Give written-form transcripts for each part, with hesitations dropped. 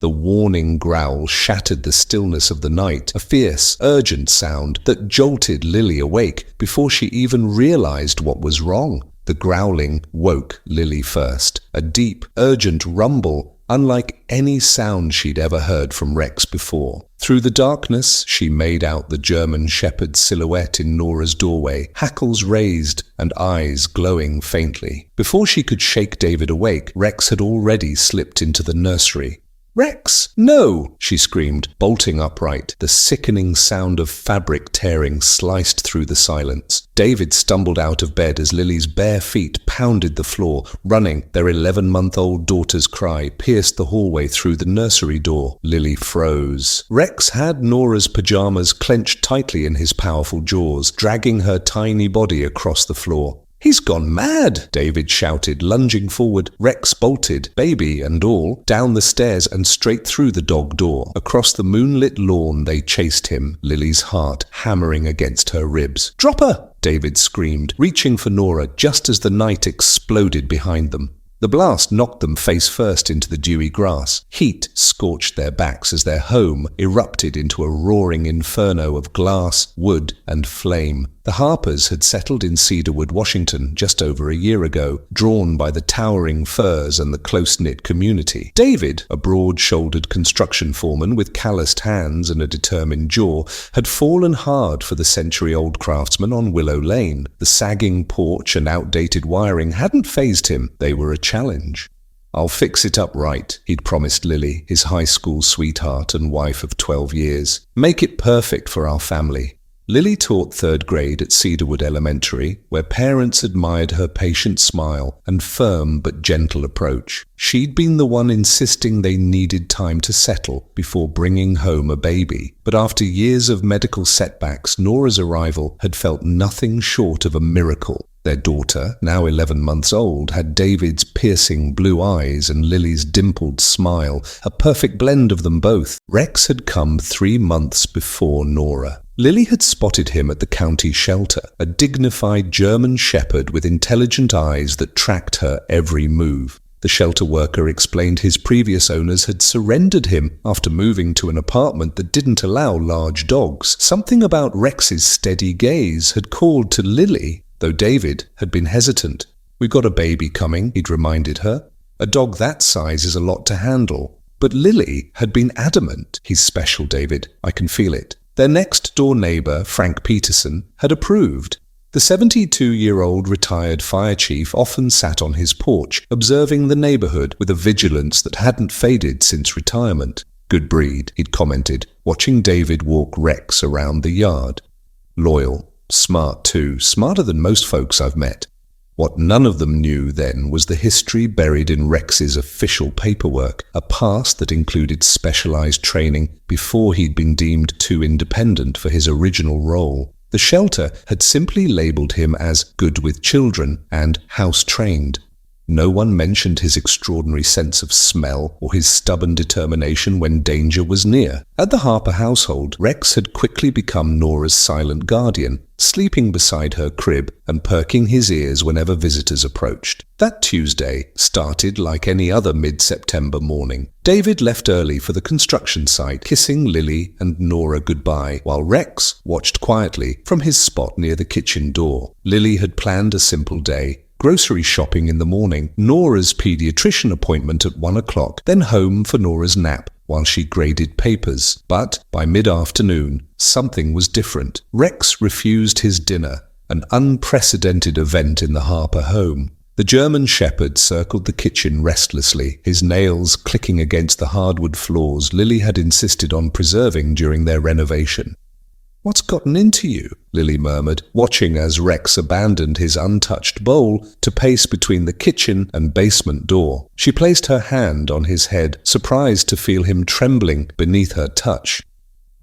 The warning growl shattered the stillness of the night, a fierce, urgent sound that jolted Lily awake before she even realized what was wrong. The growling woke Lily first, a deep, urgent rumble, unlike any sound she'd ever heard from Rex before. Through the darkness, she made out the German shepherd's silhouette in Nora's doorway, hackles raised and eyes glowing faintly. Before she could shake David awake, Rex had already slipped into the nursery. "Rex, no!" she screamed, bolting upright. The sickening sound of fabric tearing sliced through the silence. David stumbled out of bed as Lily's bare feet pounded the floor, running. Their 11-month-old daughter's cry pierced the hallway through the nursery door. Lily froze. Rex had Nora's pajamas clenched tightly in his powerful jaws, dragging her tiny body across the floor. "He's gone mad!" David shouted, lunging forward. Rex bolted, baby and all, down the stairs and straight through the dog door. Across the moonlit lawn they chased him, Lily's heart hammering against her ribs. "Drop her!" David screamed, reaching for Nora just as the night exploded behind them. The blast knocked them face first into the dewy grass. Heat scorched their backs as their home erupted into a roaring inferno of glass, wood, and flame. The Harpers had settled in Cedarwood, Washington, just over a year ago, drawn by the towering firs and the close-knit community. David, a broad-shouldered construction foreman with calloused hands and a determined jaw, had fallen hard for the century-old craftsman on Willow Lane. The sagging porch and outdated wiring hadn't fazed him. They were a challenge. "I'll fix it up right," he'd promised Lily, his high school sweetheart and wife of 12 years. "Make it perfect for our family." Lily taught 3rd grade at Cedarwood Elementary, where parents admired her patient smile and firm but gentle approach. She'd been the one insisting they needed time to settle before bringing home a baby. But after years of medical setbacks, Nora's arrival had felt nothing short of a miracle. Their daughter, now 11 months old, had David's piercing blue eyes and Lily's dimpled smile, a perfect blend of them both. Rex had come 3 months before Nora. Lily had spotted him at the county shelter, a dignified German shepherd with intelligent eyes that tracked her every move. The shelter worker explained his previous owners had surrendered him after moving to an apartment that didn't allow large dogs. Something about Rex's steady gaze had called to Lily, though David had been hesitant. "We've got a baby coming," he'd reminded her. "A dog that size is a lot to handle." But Lily had been adamant. "He's special, David. I can feel it." Their next-door neighbor, Frank Peterson, had approved. The 72-year-old retired fire chief often sat on his porch, observing the neighborhood with a vigilance that hadn't faded since retirement. "Good breed," he'd commented, watching David walk Rex around the yard. "Loyal. Smart too, smarter than most folks I've met." What none of them knew then was the history buried in Rex's official paperwork, a past that included specialized training before he'd been deemed too independent for his original role. The shelter had simply labeled him as good with children and house-trained. No one mentioned his extraordinary sense of smell or his stubborn determination when danger was near. At the Harper household, Rex had quickly become Nora's silent guardian, sleeping beside her crib and perking his ears whenever visitors approached. That Tuesday started like any other mid-September morning. David left early for the construction site, kissing Lily and Nora goodbye, while Rex watched quietly from his spot near the kitchen door. Lily had planned a simple day. Grocery shopping in the morning, Nora's pediatrician appointment at 1 o'clock, then home for Nora's nap while she graded papers. But by mid-afternoon, something was different. Rex refused his dinner, an unprecedented event in the Harper home. The German shepherd circled the kitchen restlessly, his nails clicking against the hardwood floors Lily had insisted on preserving during their renovation. "What's gotten into you?" Lily murmured, watching as Rex abandoned his untouched bowl to pace between the kitchen and basement door. She placed her hand on his head, surprised to feel him trembling beneath her touch.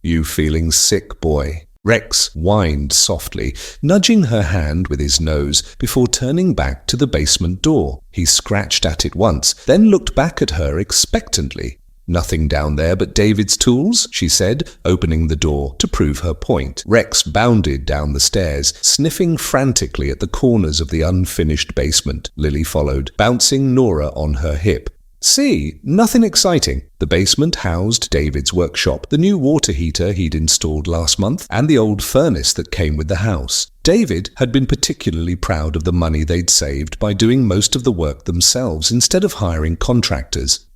"You feeling sick, boy?" Rex whined softly, nudging her hand with his nose before turning back to the basement door. He scratched at it once, then looked back at her expectantly. "Nothing down there but David's tools," she said, opening the door to prove her point. Rex bounded down the stairs, sniffing frantically at the corners of the unfinished basement. Lily followed, bouncing Nora on her hip. C. Nothing exciting. The basement housed David's workshop, the new water heater he'd installed last month, and the old furnace that came with the house. David had been particularly proud of the money they'd saved by doing most of the work themselves instead of hiring contractors.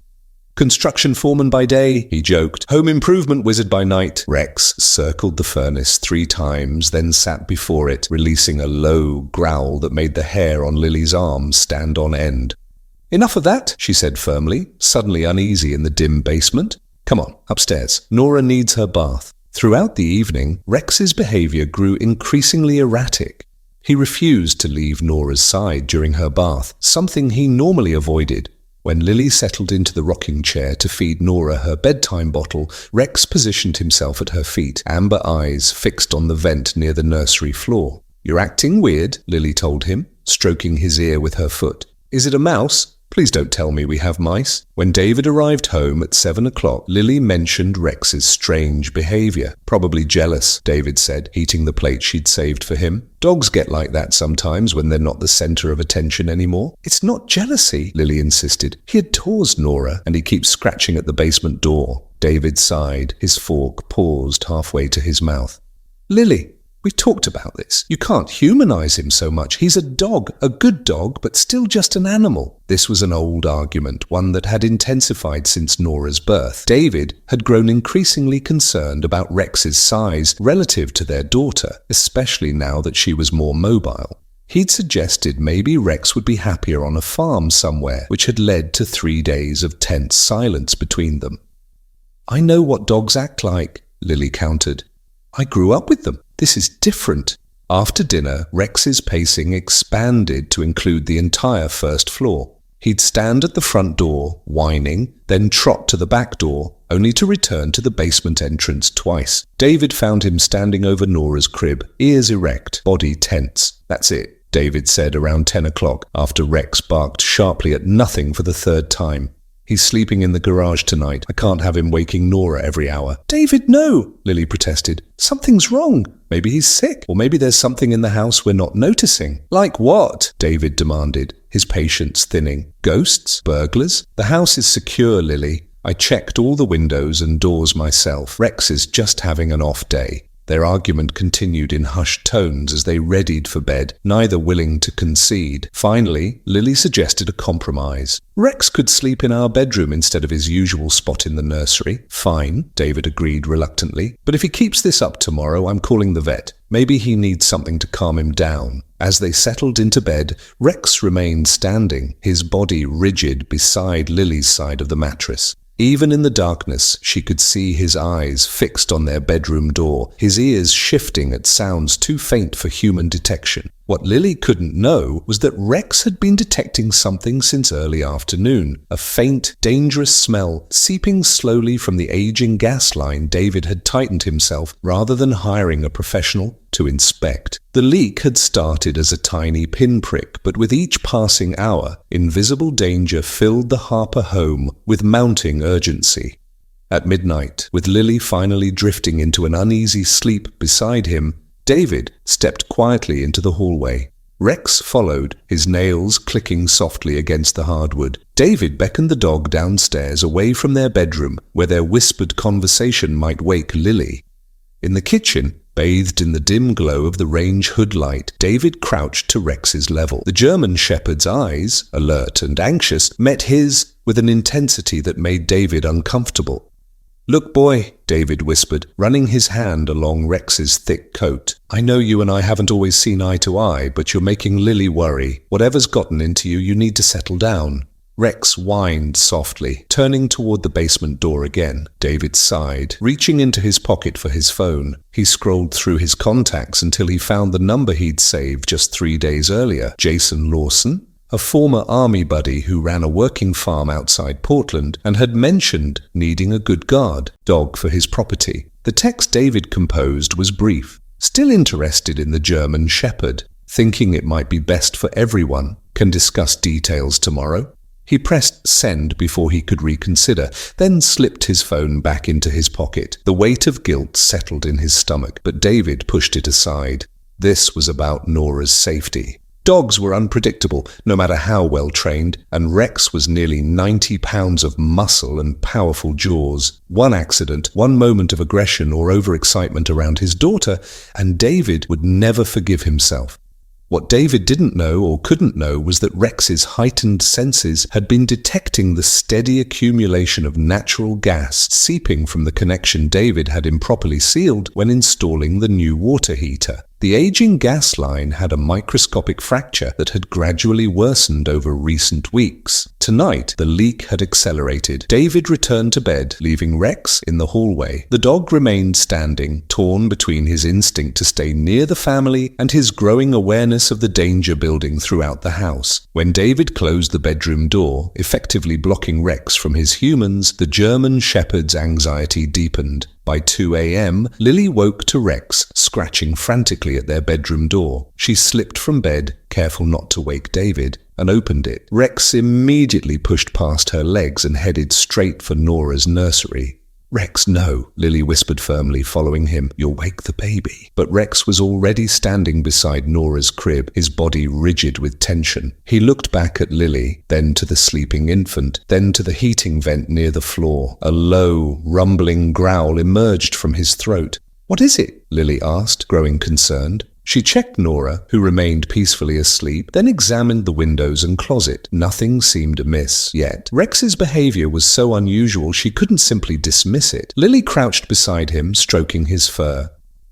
Construction foreman by day, he joked, home improvement wizard by night. Rex circled the furnace 3 times, then sat before it, releasing a low growl that made the hair on Lily's arms stand on end. Enough of that, she said firmly, suddenly uneasy in the dim basement. Come on, upstairs. Nora needs her bath. Throughout the evening, Rex's behavior grew increasingly erratic. He refused to leave Nora's side during her bath, something he normally avoided. When Lily settled into the rocking chair to feed Nora her bedtime bottle, Rex positioned himself at her feet, amber eyes fixed on the vent near the nursery floor. You're acting weird, Lily told him, stroking his ear with her foot. Is it a mouse? Please don't tell me we have mice. When David arrived home at 7 o'clock, Lily mentioned Rex's strange behavior. Probably jealous, David said, heating the plate she'd saved for him. Dogs get like that sometimes when they're not the center of attention anymore. It's not jealousy, Lily insisted. He adores Nora, and he keeps scratching at the basement door. David sighed. His fork paused halfway to his mouth. Lily, we've talked about this. You can't humanize him so much. He's a dog, a good dog, but still just an animal. This was an old argument, one that had intensified since Nora's birth. David had grown increasingly concerned about Rex's size relative to their daughter, especially now that she was more mobile. He'd suggested maybe Rex would be happier on a farm somewhere, which had led to 3 days of tense silence between them. I know what dogs act like, Lily countered. I grew up with them. This is different. After dinner, Rex's pacing expanded to include the entire first floor. He'd stand at the front door, whining, then trot to the back door, only to return to the basement entrance twice. David found him standing over Nora's crib, ears erect, body tense. That's it, David said around 10 o'clock, after Rex barked sharply at nothing for the 3rd time. He's sleeping in the garage tonight. I can't have him waking Nora every hour. David, no, Lily protested. Something's wrong. Maybe he's sick, or maybe there's something in the house we're not noticing. Like what? David demanded, his patience thinning. Ghosts? Burglars? The house is secure, Lily. I checked all the windows and doors myself. Rex is just having an off day. Their argument continued in hushed tones as they readied for bed, neither willing to concede. Finally, Lily suggested a compromise. Rex could sleep in our bedroom instead of his usual spot in the nursery. Fine, David agreed reluctantly. But if he keeps this up tomorrow, I'm calling the vet. Maybe he needs something to calm him down. As they settled into bed, Rex remained standing, his body rigid beside Lily's side of the mattress. Even in the darkness, she could see his eyes fixed on their bedroom door, his ears shifting at sounds too faint for human detection. What Lily couldn't know was that Rex had been detecting something since early afternoon, a faint, dangerous smell seeping slowly from the aging gas line David had tightened himself rather than hiring a professional to inspect. The leak had started as a tiny pinprick, but with each passing hour, invisible danger filled the Harper home with mounting urgency. At midnight, with Lily finally drifting into an uneasy sleep beside him, David stepped quietly into the hallway. Rex followed, his nails clicking softly against the hardwood. David beckoned the dog downstairs away from their bedroom, where their whispered conversation might wake Lily. In the kitchen, bathed in the dim glow of the range hood light, David crouched to Rex's level. The German shepherd's eyes, alert and anxious, met his with an intensity that made David uncomfortable. Look, boy, David whispered, running his hand along Rex's thick coat. I know you and I haven't always seen eye to eye, but you're making Lily worry. Whatever's gotten into you, you need to settle down. Rex whined softly, turning toward the basement door again. David sighed, reaching into his pocket for his phone. He scrolled through his contacts until he found the number he'd saved just 3 days earlier. Jason Lawson, a former army buddy who ran a working farm outside Portland and had mentioned needing a good guard dog for his property. The text David composed was brief. Still interested in the German shepherd, thinking it might be best for everyone. Can discuss details tomorrow. He pressed send before he could reconsider, then slipped his phone back into his pocket. The weight of guilt settled in his stomach, but David pushed it aside. This was about Nora's safety. Dogs were unpredictable, no matter how well trained, and Rex was nearly 90 pounds of muscle and powerful jaws. One accident, one moment of aggression or overexcitement around his daughter, and David would never forgive himself. What David didn't know or couldn't know was that Rex's heightened senses had been detecting the steady accumulation of natural gas seeping from the connection David had improperly sealed when installing the new water heater. The aging gas line had a microscopic fracture that had gradually worsened over recent weeks. Tonight, the leak had accelerated. David returned to bed, leaving Rex in the hallway. The dog remained standing, torn between his instinct to stay near the family and his growing awareness of the danger building throughout the house. When David closed the bedroom door, effectively blocking Rex from his humans, the German Shepherd's anxiety deepened. By 2 a.m., Lily woke to Rex scratching frantically at their bedroom door. She slipped from bed, careful not to wake David, and opened it. Rex immediately pushed past her legs and headed straight for Nora's nursery. "Rex, no," Lily whispered firmly, following him. "You'll wake the baby." But Rex was already standing beside Nora's crib, his body rigid with tension. He looked back at Lily, then to the sleeping infant, then to the heating vent near the floor. A low, rumbling growl emerged from his throat. "What is it?" Lily asked, growing concerned. She checked Nora, who remained peacefully asleep, then examined the windows and closet. Nothing seemed amiss yet. Rex's behavior was so unusual she couldn't simply dismiss it. Lily crouched beside him, stroking his fur.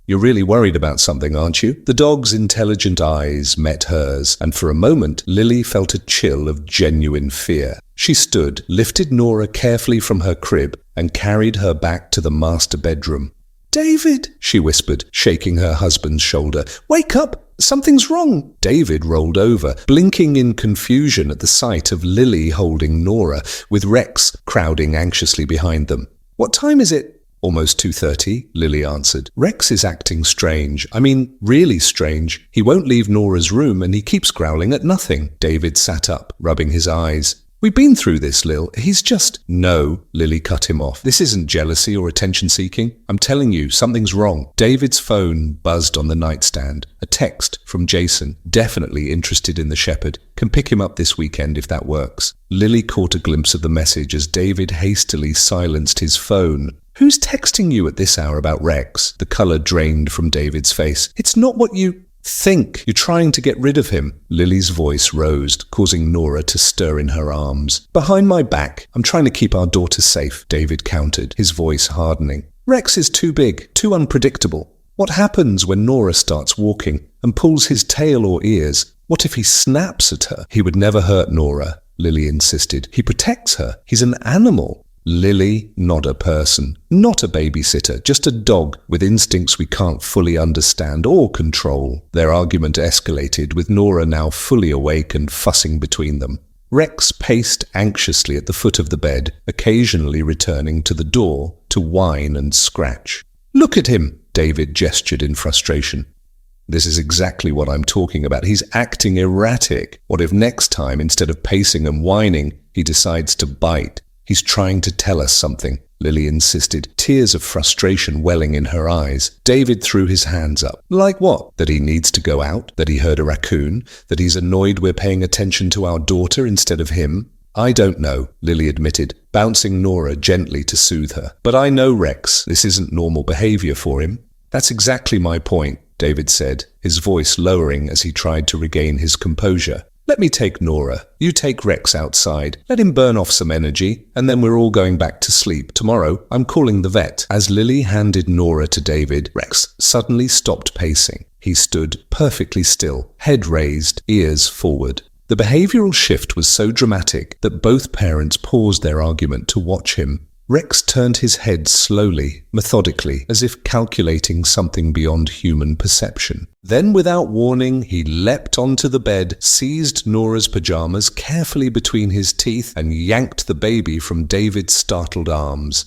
"You're really worried about something, aren't you?" The dog's intelligent eyes met hers, and for a moment Lily felt a chill of genuine fear. She stood, lifted Nora carefully from her crib, and carried her back to the master bedroom. "David," she whispered, shaking her husband's shoulder. "Wake up! Something's wrong!" David rolled over, blinking in confusion at the sight of Lily holding Nora, with Rex crowding anxiously behind them. "What time is it?" "Almost 2:30, Lily answered. "Rex is acting strange. I mean, really strange. He won't leave Nora's room and he keeps growling at nothing." David sat up, rubbing his eyes. "We've been through this, Lil. He's just—" "No," Lily cut him off. "This isn't jealousy or attention-seeking. I'm telling you, something's wrong." David's phone buzzed on the nightstand. A text from Jason, definitely interested in the shepherd. "Can pick him up this weekend if that works." Lily caught a glimpse of the message as David hastily silenced his phone. "Who's texting you at this hour about Rex?" The color drained from David's face. "It's not what you think. You're trying to get rid of him." Lily's voice rose, causing Nora to stir in her arms. "Behind my back. I'm trying to keep our daughter safe," David countered, his voice hardening. "Rex is too big, too unpredictable. What happens when Nora starts walking and pulls his tail or ears? What if he snaps at her?" "He would never hurt Nora," Lily insisted. "He protects her. He's an animal." "Lily, not a person, not a babysitter, just a dog with instincts we can't fully understand or control." Their argument escalated, with Nora now fully awake and fussing between them. Rex paced anxiously at the foot of the bed, occasionally returning to the door to whine and scratch. "Look at him!" David gestured in frustration. "This is exactly what I'm talking about. He's acting erratic. What if next time, instead of pacing and whining, he decides to bite? He's trying to tell us something," Lily insisted, tears of frustration welling in her eyes. David threw his hands up. "Like what? That he needs to go out? That he heard a raccoon? That he's annoyed we're paying attention to our daughter instead of him?" "I don't know," Lily admitted, bouncing Nora gently to soothe her. "But I know Rex. This isn't normal behavior for him." "That's exactly my point," David said, his voice lowering as he tried to regain his composure. "Let me take Nora. You take Rex outside. Let him burn off some energy, and then we're all going back to sleep. Tomorrow, I'm calling the vet." As Lily handed Nora to David, Rex suddenly stopped pacing. He stood perfectly still, head raised, ears forward. The behavioral shift was so dramatic that both parents paused their argument to watch him. Rex turned his head slowly, methodically, as if calculating something beyond human perception. Then, without warning, he leapt onto the bed, seized Nora's pajamas carefully between his teeth, and yanked the baby from David's startled arms.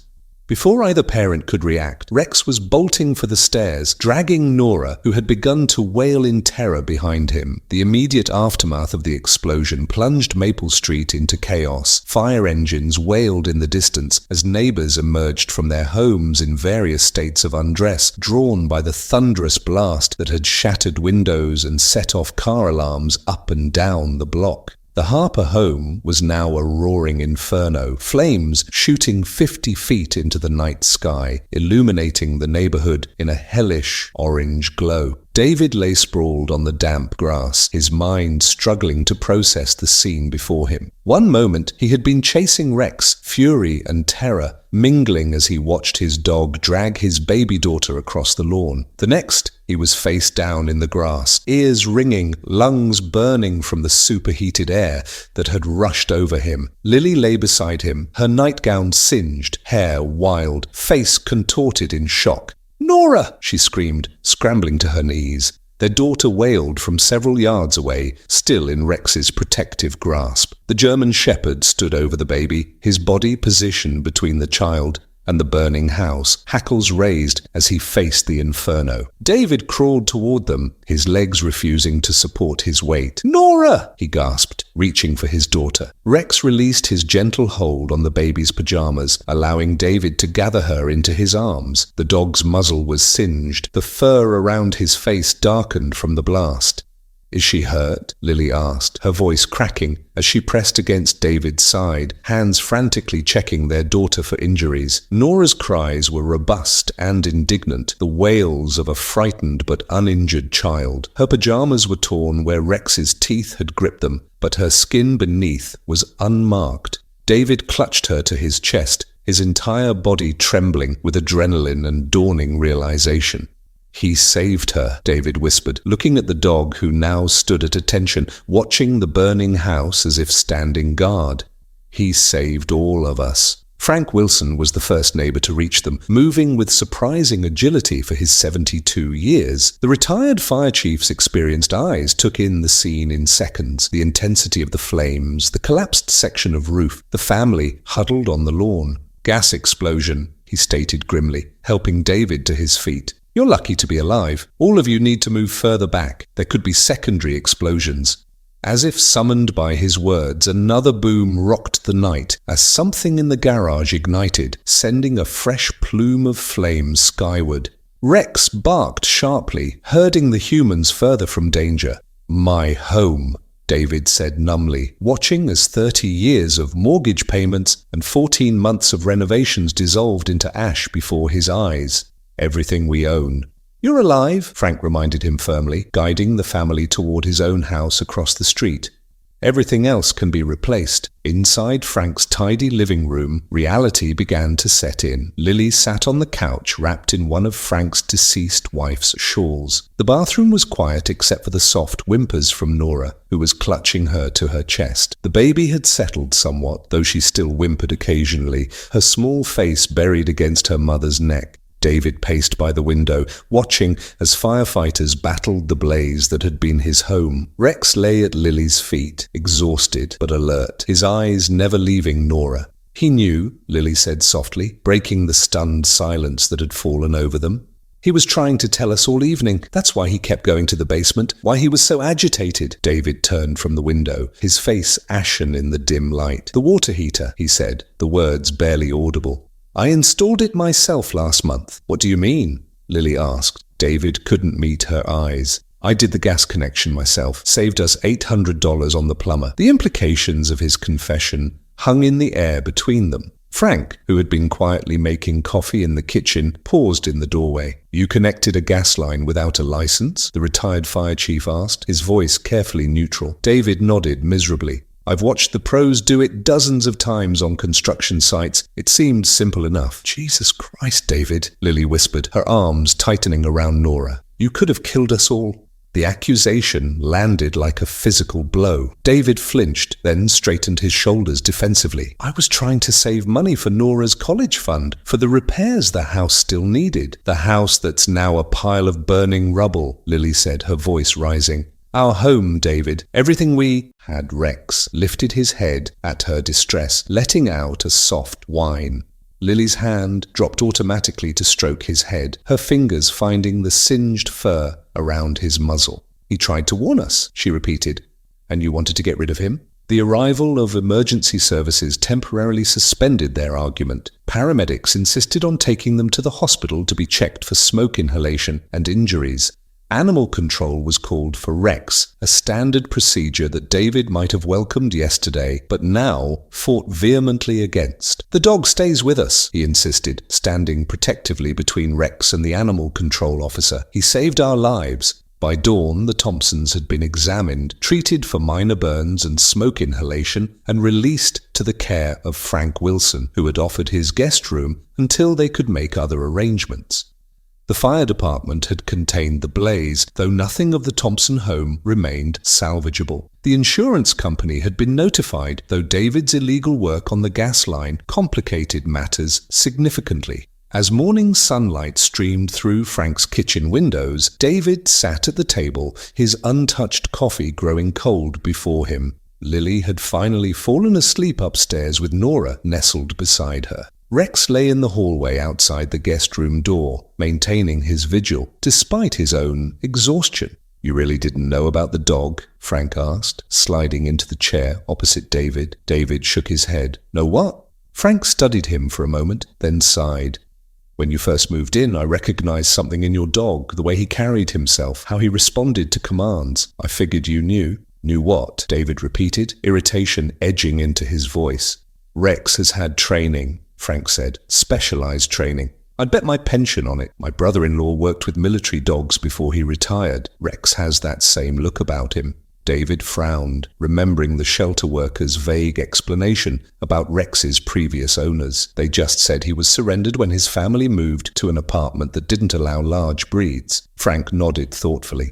Before either parent could react, Rex was bolting for the stairs, dragging Nora, who had begun to wail in terror behind him. The immediate aftermath of the explosion plunged Maple Street into chaos. Fire engines wailed in the distance as neighbors emerged from their homes in various states of undress, drawn by the thunderous blast that had shattered windows and set off car alarms up and down the block. The Harper home was now a roaring inferno, flames shooting 50 feet into the night sky, illuminating the neighborhood in a hellish orange glow. David lay sprawled on the damp grass, his mind struggling to process the scene before him. One moment he had been chasing Rex, fury and terror, mingling as he watched his dog drag his baby daughter across the lawn. The next, he was face down in the grass, ears ringing, lungs burning from the superheated air that had rushed over him. Lily lay beside him, her nightgown singed, hair wild, face contorted in shock. "Nora!" she screamed, scrambling to her knees. Their daughter wailed from several yards away, still in Rex's protective grasp. The German shepherd stood over the baby, his body positioned between the child and the burning house, hackles raised as he faced the inferno. David crawled toward them, his legs refusing to support his weight. "Nora!" he gasped, reaching for his daughter. Rex released his gentle hold on the baby's pajamas, allowing David to gather her into his arms. The dog's muzzle was singed, the fur around his face darkened from the blast. "Is she hurt?" Lily asked, her voice cracking as she pressed against David's side, hands frantically checking their daughter for injuries. Nora's cries were robust and indignant, the wails of a frightened but uninjured child. Her pajamas were torn where Rex's teeth had gripped them, but her skin beneath was unmarked. David clutched her to his chest, his entire body trembling with adrenaline and dawning realization. "He saved her," David whispered, looking at the dog who now stood at attention, watching the burning house as if standing guard. "He saved all of us." Frank Wilson was the first neighbor to reach them, moving with surprising agility for his 72 years. The retired fire chief's experienced eyes took in the scene in seconds, the intensity of the flames, the collapsed section of roof, the family huddled on the lawn. "Gas explosion," he stated grimly, helping David to his feet. "You're lucky to be alive. All of you need to move further back. There could be secondary explosions." As if summoned by his words, another boom rocked the night as something in the garage ignited, sending a fresh plume of flame skyward. Rex barked sharply, herding the humans further from danger. "My home," David said numbly, watching as 30 years of mortgage payments and 14 months of renovations dissolved into ash before his eyes. "Everything we own." "You're alive," Frank reminded him firmly, guiding the family toward his own house across the street. Everything else can be replaced. Inside Frank's tidy living room, reality began to set in. Lily sat on the couch wrapped in one of Frank's deceased wife's shawls. The bathroom was quiet except for the soft whimpers from Nora, who was clutching her to her chest. The baby had settled somewhat, though she still whimpered occasionally, her small face buried against her mother's neck. David paced by the window, watching as firefighters battled the blaze that had been his home. Rex lay at Lily's feet, exhausted but alert, his eyes never leaving Nora. "He knew," Lily said softly, breaking the stunned silence that had fallen over them. "He was trying to tell us all evening. That's why he kept going to the basement, why he was so agitated." David turned from the window, his face ashen in the dim light. "The water heater," he said, the words barely audible. "I installed it myself last month." "What do you mean?" Lily asked. David couldn't meet her eyes. "I did the gas connection myself. Saved us $800 on the plumber." The implications of his confession hung in the air between them. Frank, who had been quietly making coffee in the kitchen, paused in the doorway. "You connected a gas line without a license?" the retired fire chief asked, his voice carefully neutral. David nodded miserably. "I've watched the pros do it dozens of times on construction sites. It seemed simple enough." "Jesus Christ, David," Lily whispered, her arms tightening around Nora. "You could have killed us all." The accusation landed like a physical blow. David flinched, then straightened his shoulders defensively. "I was trying to save money for Nora's college fund, for the repairs the house still needed." "The house that's now a pile of burning rubble," Lily said, her voice rising. "Our home, David. Everything we had." Rex lifted his head at her distress, letting out a soft whine. Lily's hand dropped automatically to stroke his head, her fingers finding the singed fur around his muzzle. "He tried to warn us," she repeated. "And you wanted to get rid of him?" The arrival of emergency services temporarily suspended their argument. Paramedics insisted on taking them to the hospital to be checked for smoke inhalation and injuries. Animal control was called for Rex, a standard procedure that David might have welcomed yesterday, but now fought vehemently against. "The dog stays with us," he insisted, standing protectively between Rex and the animal control officer. "He saved our lives." By dawn, the Thompsons had been examined, treated for minor burns and smoke inhalation, and released to the care of Frank Wilson, who had offered his guest room until they could make other arrangements. The fire department had contained the blaze, though nothing of the Thompson home remained salvageable. The insurance company had been notified, though David's illegal work on the gas line complicated matters significantly. As morning sunlight streamed through Frank's kitchen windows, David sat at the table, his untouched coffee growing cold before him. Lily had finally fallen asleep upstairs with Nora nestled beside her. Rex lay in the hallway outside the guest room door, maintaining his vigil, despite his own exhaustion. "You really didn't know about the dog?" Frank asked, sliding into the chair opposite David. David shook his head. "Know what?" Frank studied him for a moment, then sighed. "When you first moved in, I recognized something in your dog, the way he carried himself, how he responded to commands. I figured you knew." "Knew what?" David repeated, irritation edging into his voice. "Rex has had training," Frank said. "Specialized training. I'd bet my pension on it. My brother-in-law worked with military dogs before he retired. Rex has that same look about him." David frowned, remembering the shelter workers' vague explanation about Rex's previous owners. They just said he was surrendered when his family moved to an apartment that didn't allow large breeds. Frank nodded thoughtfully.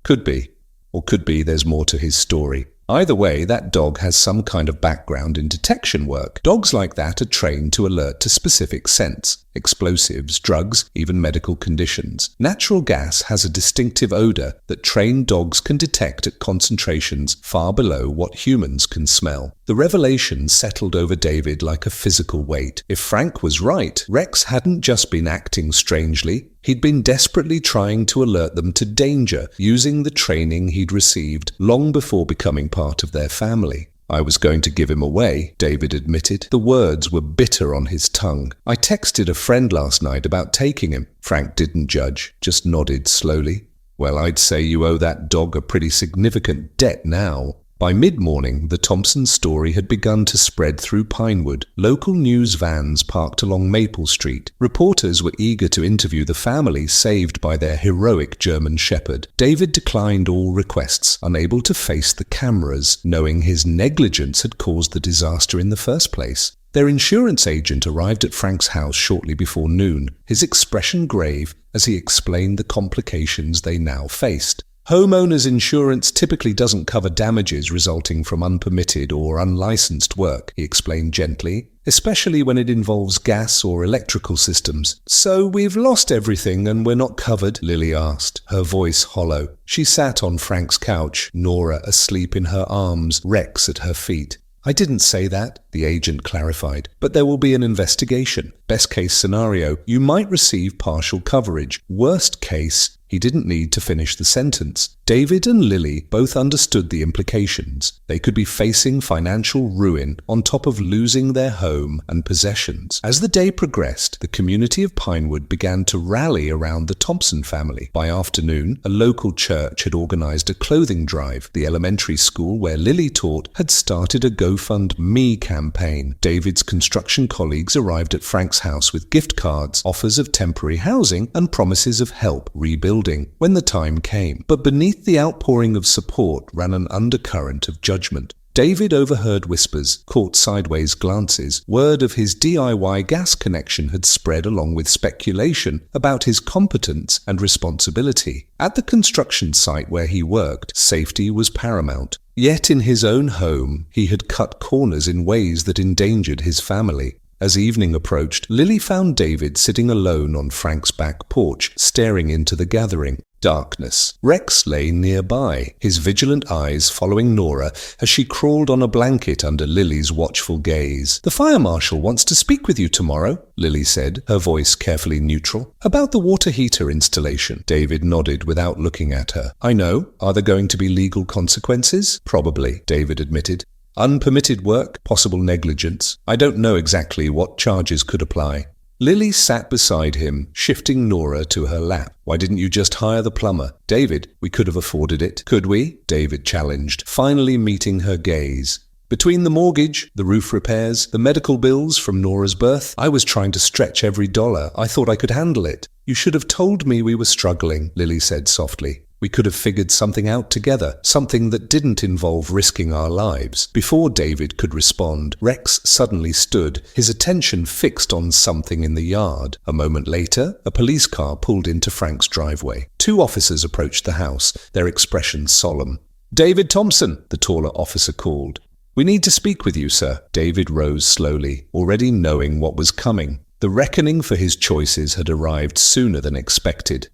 "Could be. Or could be there's more to his story. Either way, that dog has some kind of background in detection work. Dogs like that are trained to alert to specific scents, explosives, drugs, even medical conditions. Natural gas has a distinctive odor that trained dogs can detect at concentrations far below what humans can smell. The revelation settled over David like a physical weight. If Frank was right, Rex hadn't just been acting strangely. He'd been desperately trying to alert them to danger, using the training he'd received long before becoming part of their family. "I was going to give him away," David admitted. The words were bitter on his tongue. "I texted a friend last night about taking him." Frank didn't judge, just nodded slowly. "Well, I'd say you owe that dog a pretty significant debt now." By mid-morning, the Thompson story had begun to spread through Pinewood. Local news vans parked along Maple Street. Reporters were eager to interview the family saved by their heroic German shepherd. David declined all requests, unable to face the cameras, knowing his negligence had caused the disaster in the first place. Their insurance agent arrived at Frank's house shortly before noon, his expression grave as he explained the complications they now faced. Homeowners insurance typically doesn't cover damages resulting from unpermitted or unlicensed work, he explained gently, especially when it involves gas or electrical systems. "So we've lost everything and we're not covered?" Lily asked, her voice hollow. She sat on Frank's couch, Nora asleep in her arms, Rex at her feet. "I didn't say that," the agent clarified, "but there will be an investigation. Best case scenario, you might receive partial coverage. Worst case," he didn't need to finish the sentence. David and Lily both understood the implications. They could be facing financial ruin on top of losing their home and possessions. As the day progressed, the community of Pinewood began to rally around the Thompson family. By afternoon, a local church had organized a clothing drive. The elementary school where Lily taught had started a GoFundMe campaign. David's construction colleagues arrived at Frank's house with gift cards, offers of temporary housing, and promises of help rebuilding when the time came. But beneath the outpouring of support ran an undercurrent of judgment. David overheard whispers, caught sideways glances. Word of his DIY gas connection had spread along with speculation about his competence and responsibility. At the construction site where he worked, safety was paramount. Yet in his own home, he had cut corners in ways that endangered his family. As evening approached, Lily found David sitting alone on Frank's back porch, staring into the gathering. Darkness. Rex lay nearby, his vigilant eyes following Nora as she crawled on a blanket under Lily's watchful gaze. "The fire marshal wants to speak with you tomorrow," Lily said, her voice carefully neutral. "About the water heater installation." David nodded without looking at her. "I know. Are there going to be legal consequences?" "Probably," David admitted. "Unpermitted work, possible negligence. I don't know exactly what charges could apply." Lily sat beside him, shifting Nora to her lap. "Why didn't you just hire the plumber?" "David, we could have afforded it." "Could we?" David challenged, finally meeting her gaze. "Between the mortgage, the roof repairs, the medical bills from Nora's birth, I was trying to stretch every dollar. I thought I could handle it." "You should have told me we were struggling," Lily said softly. "We could have figured something out together, something that didn't involve risking our lives." Before David could respond, Rex suddenly stood, his attention fixed on something in the yard. A moment later, a police car pulled into Frank's driveway. 2 officers approached the house, their expressions solemn. "David Thompson," the taller officer called. "We need to speak with you, sir." David rose slowly, already knowing what was coming. The reckoning for his choices had arrived sooner than expected.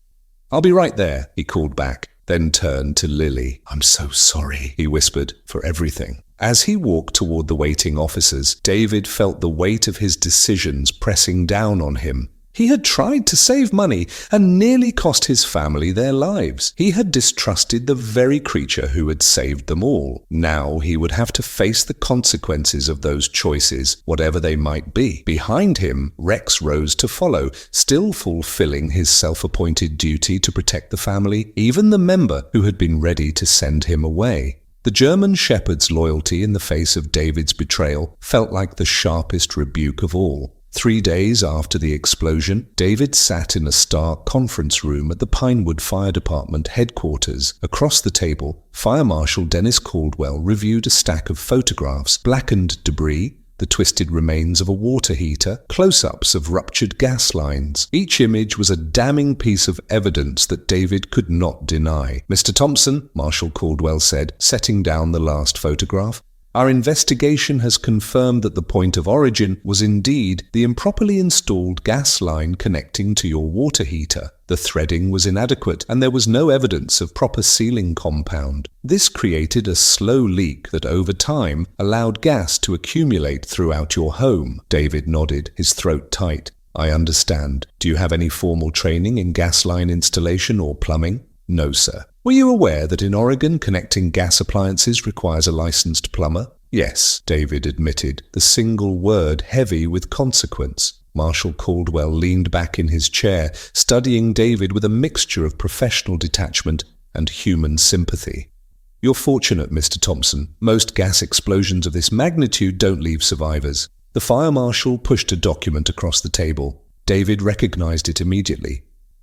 "I'll be right there," he called back, then turned to Lily. "I'm so sorry," he whispered, "for everything." As he walked toward the waiting officers, David felt the weight of his decisions pressing down on him. He had tried to save money and nearly cost his family their lives. He had distrusted the very creature who had saved them all. Now he would have to face the consequences of those choices, whatever they might be. Behind him, Rex rose to follow, still fulfilling his self-appointed duty to protect the family, even the member who had been ready to send him away. The German shepherd's loyalty in the face of David's betrayal felt like the sharpest rebuke of all. 3 days after the explosion, David sat in a stark conference room at the Pinewood Fire Department headquarters. Across the table, Fire Marshal Dennis Caldwell reviewed a stack of photographs, blackened debris, the twisted remains of a water heater, close-ups of ruptured gas lines. Each image was a damning piece of evidence that David could not deny. "Mr. Thompson," Marshal Caldwell said, setting down the last photograph, "our investigation has confirmed that the point of origin was indeed the improperly installed gas line connecting to your water heater. The threading was inadequate, and there was no evidence of proper sealing compound. This created a slow leak that over time allowed gas to accumulate throughout your home." David nodded, his throat tight. "I understand. Do you have any formal training in gas line installation or plumbing?" "No, sir." "Were you aware that in Oregon connecting gas appliances requires a licensed plumber?" "Yes," David admitted, the single word heavy with consequence. Marshal Caldwell leaned back in his chair, studying David with a mixture of professional detachment and human sympathy. "You're fortunate, Mr. Thompson. Most gas explosions of this magnitude don't leave survivors." The fire marshal pushed a document across the table. David recognized it immediately.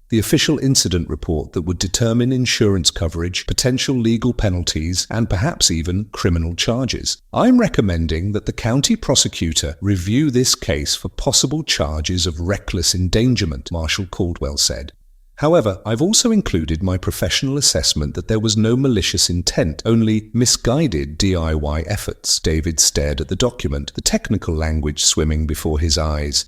The official incident report that would determine insurance coverage, potential legal penalties, and perhaps even criminal charges. "I'm recommending that the county prosecutor review this case for possible charges of reckless endangerment," Marshal Caldwell said. "However, I've also included my professional assessment that there was no malicious intent, only misguided DIY efforts." David stared at the document, the technical language swimming before his eyes.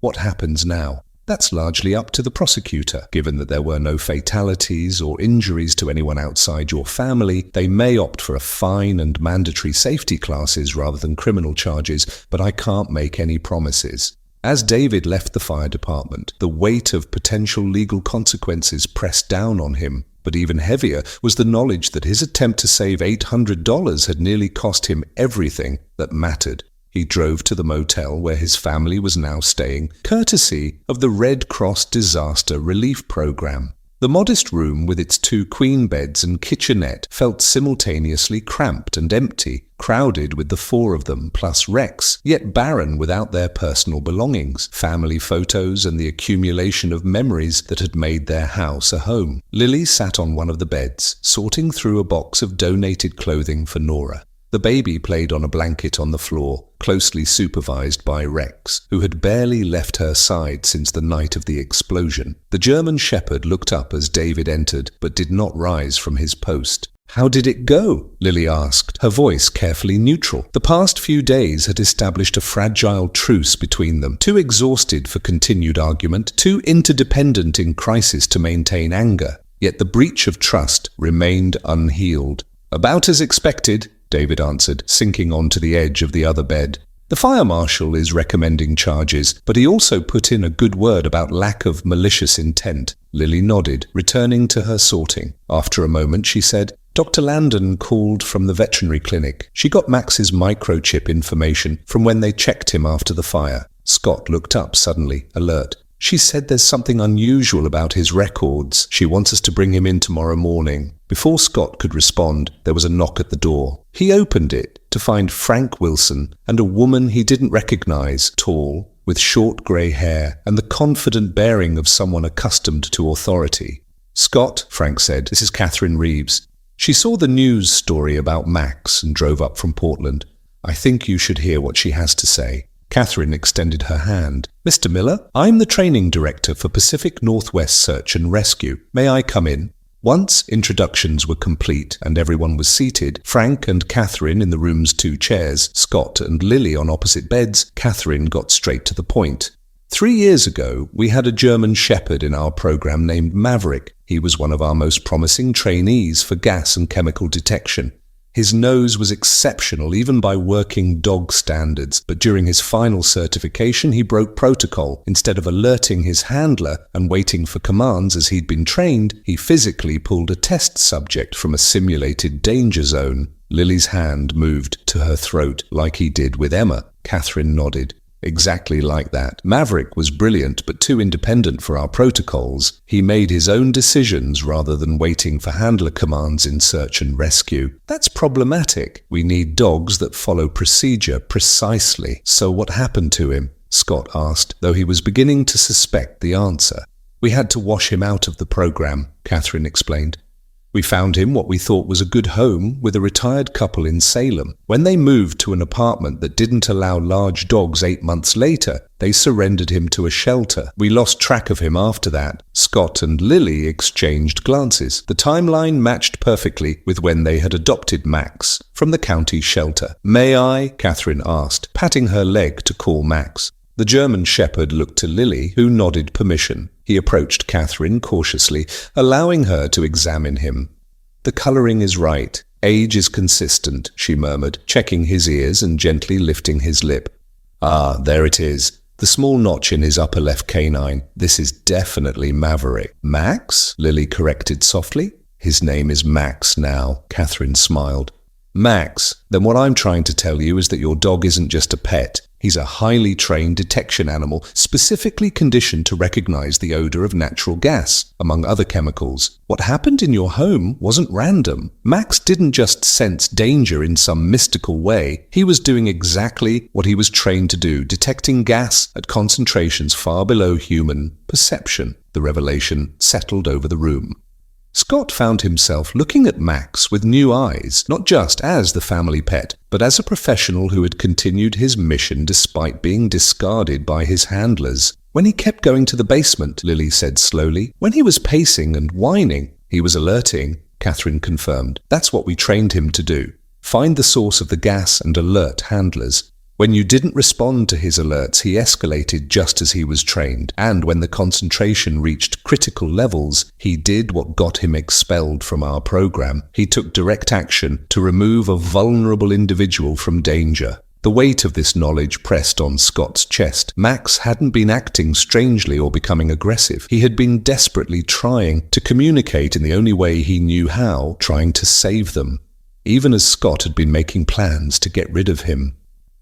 "What happens now?" "That's largely up to the prosecutor. Given that there were no fatalities or injuries to anyone outside your family, they may opt for a fine and mandatory safety classes rather than criminal charges, but I can't make any promises." As David left the fire department, the weight of potential legal consequences pressed down on him. But even heavier was the knowledge that his attempt to save $800 had nearly cost him everything that mattered. He drove to the motel where his family was now staying, courtesy of the Red Cross Disaster Relief Program. The modest room with its 2 queen beds and kitchenette felt simultaneously cramped and empty, crowded with the 4 of them plus Rex, yet barren without their personal belongings, family photos and the accumulation of memories that had made their house a home. Lily sat on one of the beds, sorting through a box of donated clothing for Nora. The baby played on a blanket on the floor, closely supervised by Rex, who had barely left her side since the night of the explosion. The German shepherd looked up as David entered, but did not rise from his post. "How did it go?" Lily asked, her voice carefully neutral. The past few days had established a fragile truce between them, too exhausted for continued argument, too interdependent in crisis to maintain anger. Yet the breach of trust remained unhealed. "About as expected," David answered, sinking onto the edge of the other bed. "The fire marshal is recommending charges, but he also put in a good word about lack of malicious intent." Lily nodded, returning to her sorting. After a moment, she said, "Dr. Landon called from the veterinary clinic. She got Max's microchip information from when they checked him after the fire." Scott looked up suddenly, alert. "She said there's something unusual about his records. She wants us to bring him in tomorrow morning." Before Scott could respond, there was a knock at the door. He opened it to find Frank Wilson and a woman he didn't recognize, tall, with short grey hair and the confident bearing of someone accustomed to authority. "Scott," Frank said, "this is Catherine Reeves. She saw the news story about Max and drove up from Portland. I think you should hear what she has to say." Catherine extended her hand. "Mr. Miller, I'm the training director for Pacific Northwest Search and Rescue. May I come in?" Once introductions were complete and everyone was seated, Frank and Catherine in the room's 2 chairs, Scott and Lily on opposite beds, Catherine got straight to the point. 3 years ago, we had a German shepherd in our program named Maverick. He was one of our most promising trainees for gas and chemical detection. His nose was exceptional even by working dog standards, but during his final certification he broke protocol. Instead of alerting his handler and waiting for commands as he'd been trained, he physically pulled a test subject from a simulated danger zone. Lily's hand moved to her throat like he did with Emma. Catherine nodded. "Exactly like that. Maverick was brilliant but too independent for our protocols. He made his own decisions rather than waiting for handler commands in search and rescue. That's problematic. We need dogs that follow procedure precisely." "So what happened to him?" Scott asked, though he was beginning to suspect the answer. "We had to wash him out of the program," Catherine explained. "We found him what we thought was a good home with a retired couple in Salem. When they moved to an apartment that didn't allow large dogs 8 months later, they surrendered him to a shelter. We lost track of him after that." Scott and Lily exchanged glances. The timeline matched perfectly with when they had adopted Max from the county shelter. "May I?" Catherine asked, patting her leg to call Max. The German shepherd looked to Lily, who nodded permission. He approached Catherine cautiously, allowing her to examine him. "The colouring is right. Age is consistent," she murmured, checking his ears and gently lifting his lip. "Ah, there it is. The small notch in his upper left canine. This is definitely Maverick." "Max?" Lily corrected softly. "His name is Max now," Catherine smiled. "Max, then what I'm trying to tell you is that your dog isn't just a pet. He's a highly trained detection animal, specifically conditioned to recognize the odor of natural gas, among other chemicals. What happened in your home wasn't random. Max didn't just sense danger in some mystical way. He was doing exactly what he was trained to do, detecting gas at concentrations far below human perception." The revelation settled over the room. Scott found himself looking at Max with new eyes, not just as the family pet, but as a professional who had continued his mission despite being discarded by his handlers. "When he kept going to the basement," Lily said slowly, "when he was pacing and whining, he was alerting," Catherine confirmed. "That's what we trained him to do. Find the source of the gas and alert handlers. When you didn't respond to his alerts, he escalated just as he was trained, and when the concentration reached critical levels, he did what got him expelled from our program. He took direct action to remove a vulnerable individual from danger." The weight of this knowledge pressed on Scott's chest. Max hadn't been acting strangely or becoming aggressive. He had been desperately trying to communicate in the only way he knew how, trying to save them, even as Scott had been making plans to get rid of him.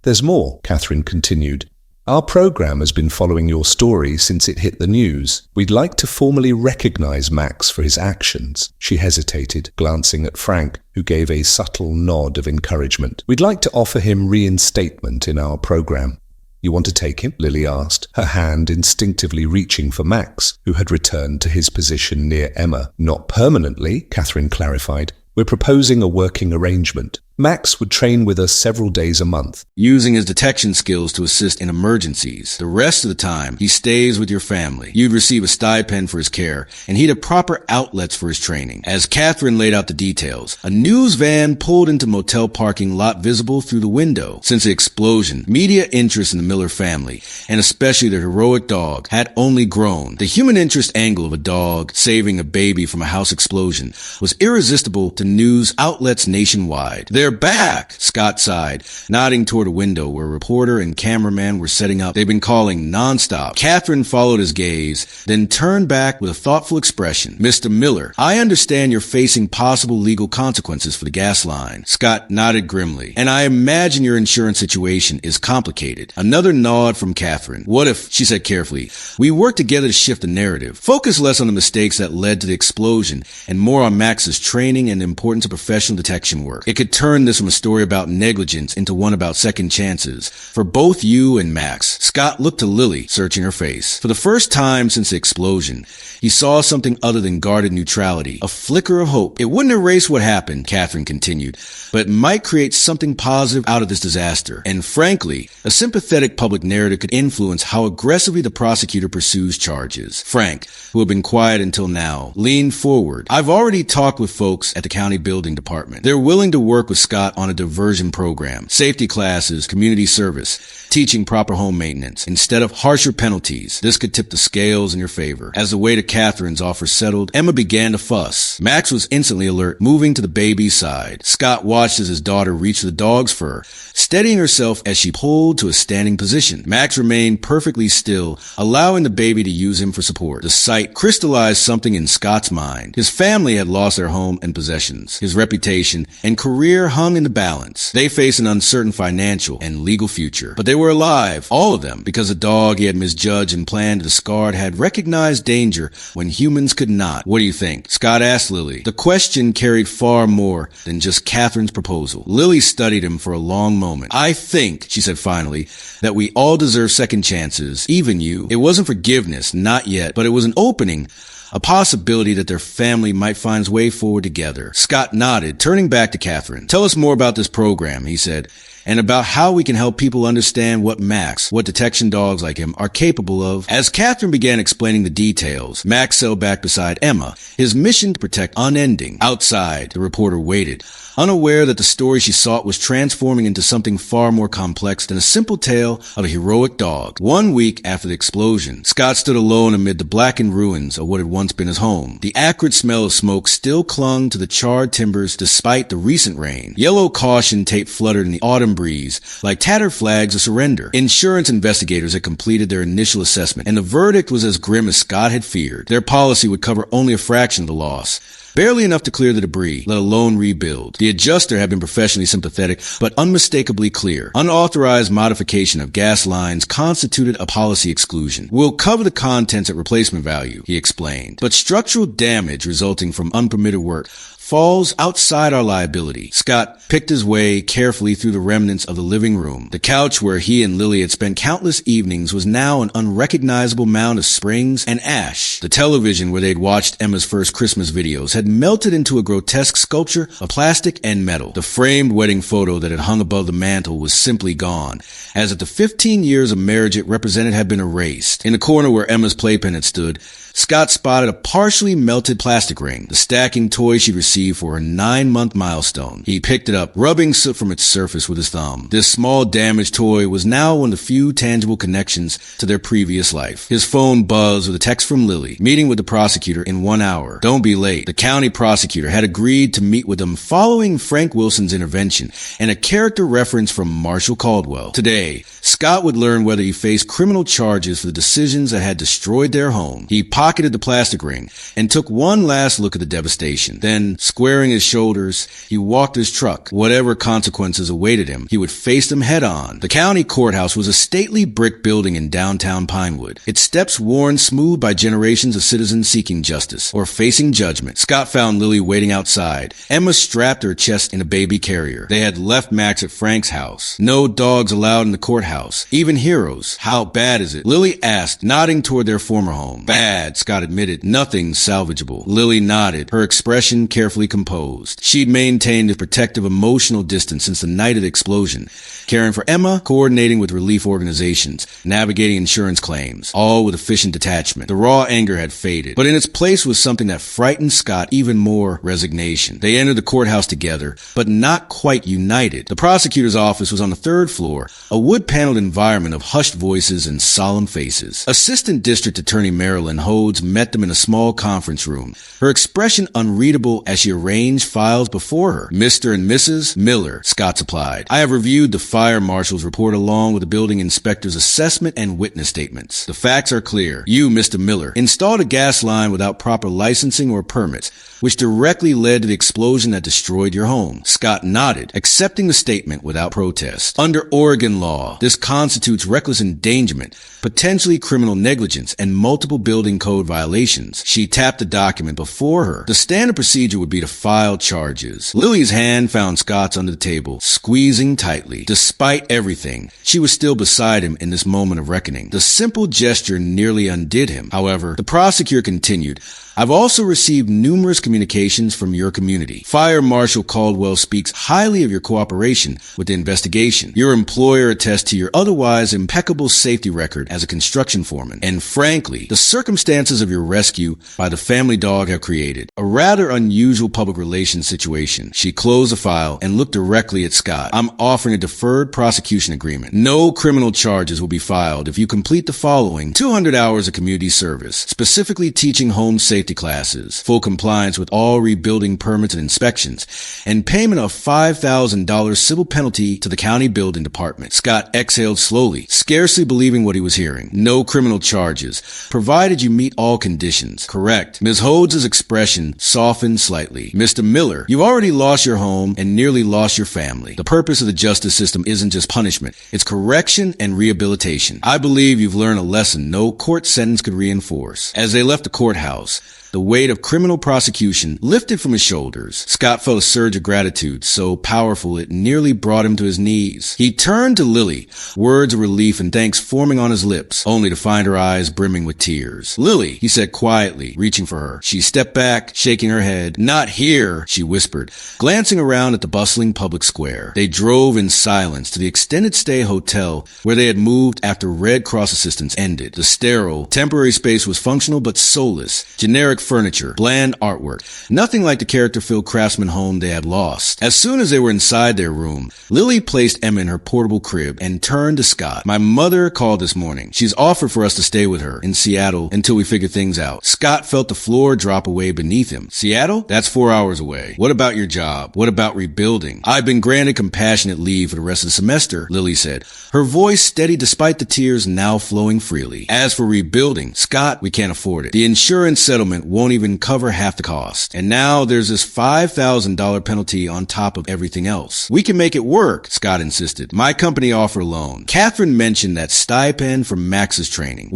"There's more," Catherine continued. "Our program has been following your story since it hit the news. We'd like to formally recognize Max for his actions." She hesitated, glancing at Frank, who gave a subtle nod of encouragement. "We'd like to offer him reinstatement in our program." "You want to take him?" Lily asked, her hand instinctively reaching for Max, who had returned to his position near Emma. "Not permanently," Catherine clarified. "We're proposing a working arrangement. Max would train with us several days a month, using his detection skills to assist in emergencies. The rest of the time, he stays with your family. You'd receive a stipend for his care, and he'd have proper outlets for his training. As Catherine laid out the details, a news van pulled into motel parking lot visible through the window. Since the explosion, media interest in the Miller family, and especially their heroic dog, had only grown. The human interest angle of a dog saving a baby from a house explosion was irresistible to news outlets nationwide. "They're back," Scott sighed, nodding toward a window where a reporter and cameraman were setting up. They'd been calling nonstop. Catherine followed his gaze, then turned back with a thoughtful expression. "Mr. Miller, I understand you're facing possible legal consequences for the gas line." Scott nodded grimly. "And I imagine your insurance situation is complicated." Another nod from Catherine. "What if," she said carefully, "we work together to shift the narrative? Focus less on the mistakes that led to the explosion and more on Max's training and the importance of professional detection work. It could turn this from a story about negligence into one about second chances for both you and Max." Scott looked to Lily, searching her face. For the first time since the explosion, he saw something other than guarded neutrality, a flicker of hope. "It wouldn't erase what happened," Catherine continued, "but it might create something positive out of this disaster. And frankly, a sympathetic public narrative could influence how aggressively the prosecutor pursues charges." Frank, who had been quiet until now, leaned forward. "I've already talked with folks at the county building department. They're willing to work with Scott on a diversion program, safety classes, community service, teaching proper home maintenance, instead of harsher penalties. This could tip the scales in your favor." As the weight of Catherine's offer settled, Emma began to fuss. Max was instantly alert, moving to the baby's side. Scott watched as his daughter reached for the dog's fur, steadying herself as she pulled to a standing position. Max remained perfectly still, allowing the baby to use him for support. The sight crystallized something in Scott's mind. His family had lost their home and possessions. His reputation and career hung in the balance. They faced an uncertain financial and legal future. But they were alive, all of them, because the dog he had misjudged and planned to discard had recognized danger when humans could not. "What do you think?" Scott asked Lily. The question carried far more than just Catherine's proposal. Lily studied him for a long moment. "I think," she said finally, "that we all deserve second chances, even you." It wasn't forgiveness, not yet, but it was an opening, a possibility that their family might find its way forward together. Scott nodded, turning back to Catherine. "Tell us more about this program," he said, "and about how we can help people understand what detection dogs like him are capable of." As Catherine began explaining the details, Max settled back beside Emma, his mission to protect unending. Outside, the reporter waited, unaware that the story she sought was transforming into something far more complex than a simple tale of a heroic dog. 1 week after the explosion, Scott stood alone amid the blackened ruins of what had once been his home. The acrid smell of smoke still clung to the charred timbers despite the recent rain. Yellow caution tape fluttered in the autumn breeze like tattered flags of surrender. Insurance investigators had completed their initial assessment, and the verdict was as grim as Scott had feared. Their policy would cover only a fraction of the loss, barely enough to clear the debris, let alone rebuild. The adjuster had been professionally sympathetic, but unmistakably clear. Unauthorized modification of gas lines constituted a policy exclusion. "We'll cover the contents at replacement value," he explained, "but structural damage resulting from unpermitted work falls outside our liability." Scott picked his way carefully through the remnants of the living room. The couch where he and Lily had spent countless evenings was now an unrecognizable mound of springs and ash. The television where they'd watched Emma's first Christmas videos had melted into a grotesque sculpture of plastic and metal. The framed wedding photo that had hung above the mantel was simply gone, as if the 15 years of marriage it represented had been erased. In the corner where Emma's playpen had stood, Scott spotted a partially melted plastic ring, the stacking toy she'd received for her 9-month milestone. He picked it up, rubbing soot from its surface with his thumb. This small damaged toy was now one of the few tangible connections to their previous life. His phone buzzed with a text from Lily, meeting with the prosecutor in 1 hour. Don't be late. The county prosecutor had agreed to meet with them following Frank Wilson's intervention and a character reference from Marshall Caldwell. Today, Scott would learn whether he faced criminal charges for the decisions that had destroyed their home. He pocketed the plastic ring and took one last look at the devastation. Then, squaring his shoulders, he walked his truck. Whatever consequences awaited him, he would face them head on. The county courthouse was a stately brick building in downtown Pinewood, its steps worn smooth by generations of citizens seeking justice or facing judgment. Scott found Lily waiting outside. Emma strapped her chest in a baby carrier. They had left Max at Frank's house. No dogs allowed in the courthouse, even heroes. "How bad is it?" Lily asked, nodding toward their former home. "Bad," bad, Scott admitted. Nothing salvageable. Lily nodded, her expression carefully composed. She'd maintained a protective emotional distance since the night of the explosion, caring for Emma, coordinating with relief organizations, navigating insurance claims, all with efficient detachment. The raw anger had faded, but in its place was something that frightened Scott even more: resignation. They entered the courthouse together, but not quite united. The prosecutor's office was on the third floor, a wood-paneled environment of hushed voices and solemn faces. Assistant District Attorney Marilyn Hodes met them in a small conference room, her expression unreadable as she arranged files before her. Mr. and Mrs. Miller, Scott supplied. I have reviewed the fire marshal's report along with the building inspector's assessment and witness statements. The facts are clear. You, Mr. Miller, installed a gas line without proper licensing or permits, which directly led to the explosion that destroyed your home. Scott nodded, accepting the statement without protest. Under Oregon law, this constitutes reckless endangerment, potentially criminal negligence, and multiple building code violations. She tapped the document before her. The standard procedure would be to file charges. Lily's hand found Scott's under the table, squeezing tightly. Despite everything, she was still beside him in this moment of reckoning. The simple gesture nearly undid him. However, the prosecutor continued, I've also received numerous communications from your community. Fire Marshal Caldwell speaks highly of your cooperation with the investigation. Your employer attests to your otherwise impeccable safety record as a construction foreman. And frankly, the circumstances of your rescue by the family dog have created a rather unusual public relations situation. She closed the file and looked directly at Scott. I'm offering a deferred prosecution agreement. No criminal charges will be filed if you complete the following: 200 hours of community service, specifically teaching home safety classes, full compliance with all rebuilding permits and inspections, and payment of $5,000 civil penalty to the county building department. Scott exhaled slowly, scarcely believing what he was hearing. No criminal charges, provided you meet all conditions. Correct. Ms. Hodes' expression softened slightly. Mr. Miller, you've already lost your home and nearly lost your family. The purpose of the justice system isn't just punishment. It's correction and rehabilitation. I believe you've learned a lesson no court sentence could reinforce. As they left the courthouse, the weight of criminal prosecution lifted from his shoulders. Scott felt a surge of gratitude, so powerful it nearly brought him to his knees. He turned to Lily, words of relief and thanks forming on his lips, only to find her eyes brimming with tears. Lily, he said quietly, reaching for her. She stepped back, shaking her head. Not here, she whispered, glancing around at the bustling public square. They drove in silence to the extended stay hotel where they had moved after Red Cross assistance ended. The sterile, temporary space was functional but soulless. Generic furniture, bland artwork, nothing like the character-filled craftsman home they had lost. As soon as they were inside their room, Lily placed Emma in her portable crib and turned to Scott. My mother called this morning. She's offered for us to stay with her in Seattle until we figure things out. Scott felt the floor drop away beneath him. Seattle? That's 4 hours away. What about your job? What about rebuilding? I've been granted compassionate leave for the rest of the semester, Lily said, her voice steady despite the tears now flowing freely. As for rebuilding, Scott, we can't afford it. The insurance settlement won't even cover half the cost. And now there's this $5,000 penalty on top of everything else. We can make it work, Scott insisted. My company offered a loan. Catherine mentioned that stipend for Max's training.